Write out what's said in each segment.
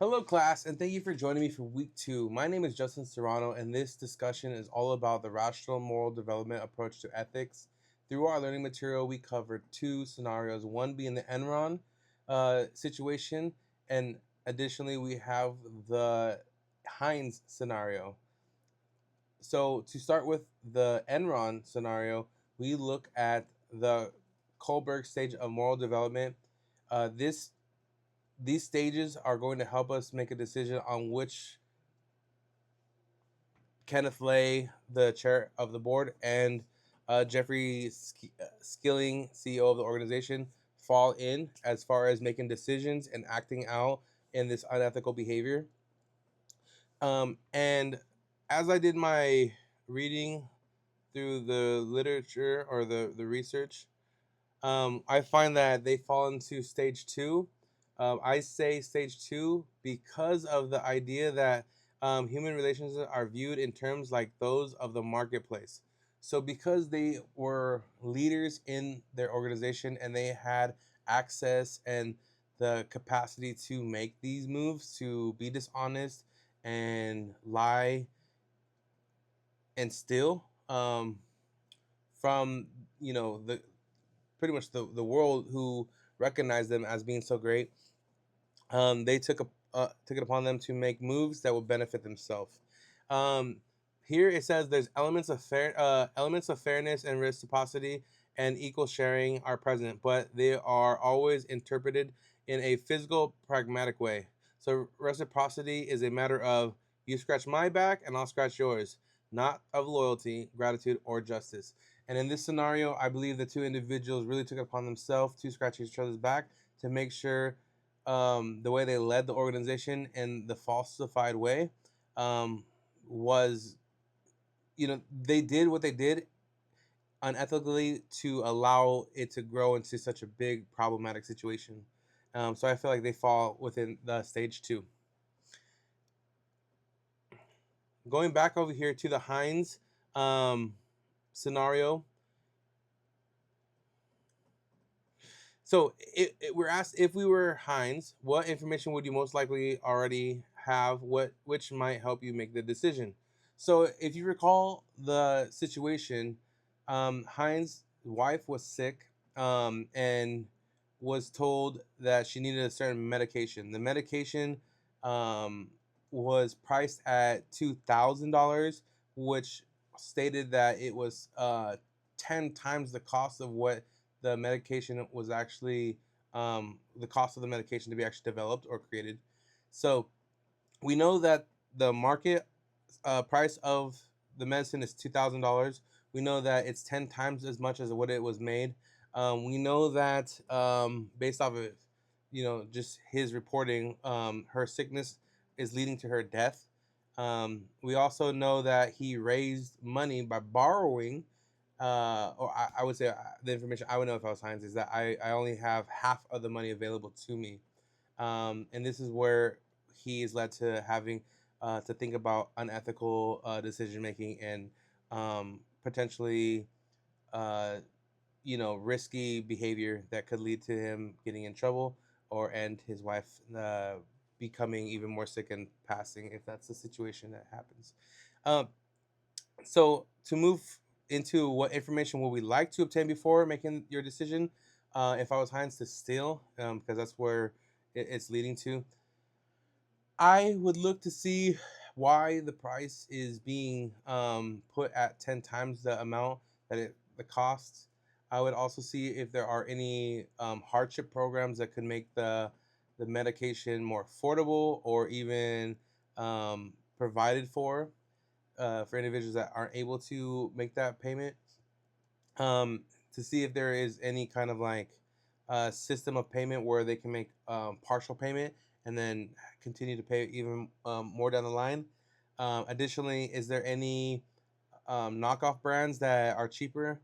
Hello, class, and thank you for joining me for week 2. My name is Justin Serrano, and this discussion is all about the rational moral development approach to ethics. Through our learning material, we covered two scenarios, one being the Enron situation, and additionally, we have the Heinz scenario. So, to start with the Enron scenario, we look at the Kohlberg stage of moral development. This These stages are going to help us make a decision on which Kenneth Lay, the chair of the board, and Jeffrey Skilling, CEO of the organization, fall in as far as making decisions and acting out in this unethical behavior. And as I did my reading through the literature or the research, I find that they fall into stage 2. I say stage 2 because of the idea that human relations are viewed in terms like those of the marketplace. So, because they were leaders in their organization and they had access and the capacity to make these moves, to be dishonest and lie and steal from the pretty much the world who recognized them as being so great, they took it upon them to make moves that would benefit themselves. Um, Here it says there's elements of fairness and reciprocity and equal sharing are present, but they are always interpreted in a physical, pragmatic way. So reciprocity is a matter of you scratch my back and I'll scratch yours, not of loyalty, gratitude, or justice. And in this scenario, I believe the two individuals really took it upon themselves to scratch each other's back to make sure the way they led the organization in the falsified way um, was, they did what they did unethically to allow it to grow into such a big problematic situation. So I feel like they fall within the stage 2. Going back over here to the Heinz um, scenario. So we're asked, if we were Heinz, what information would you most likely already have? Which might help you make the decision? So if you recall the situation, Heinz's wife was sick and was told that she needed a certain medication. The medication um, was priced at $2,000, which stated that it was 10 times the cost of what the medication was actually the cost of the medication to be actually developed or created. So we know that the market price of the medicine is $2,000. We know that it's 10 times as much as what it was made. We know that based off of just his reporting, her sickness is leading to her death. We also know that he raised money by borrowing or I would say the information I would know if I was Heinz is that I only have half of the money available to me. And this is where he is led to having to think about unethical decision making and potentially, uh, risky behavior that could lead to him getting in trouble or and his wife becoming even more sick and passing if that's the situation that happens. Um, so to move into what information would we like to obtain before making your decision, if I was Heinz to steal, because that's where it's leading to, I would look to see why the price is being put at 10 times the amount the cost. I would also see if there are any hardship programs that could make the medication more affordable or even provided for individuals that aren't able to make that payment, to see if there is any kind of like system of payment where they can make partial payment and then continue to pay even more down the line. Additionally, is there any knockoff brands that are cheaper?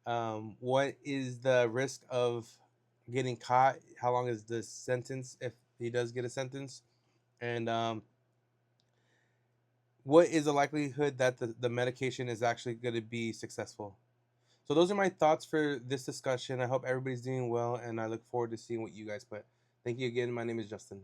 What is the risk of getting caught? How long is the sentence if he does get a sentence? And what is the likelihood that the medication is actually going to be successful? So those are my thoughts for this discussion. I hope everybody's doing well, and I look forward to seeing what you guys put. Thank you again. My name is Justin.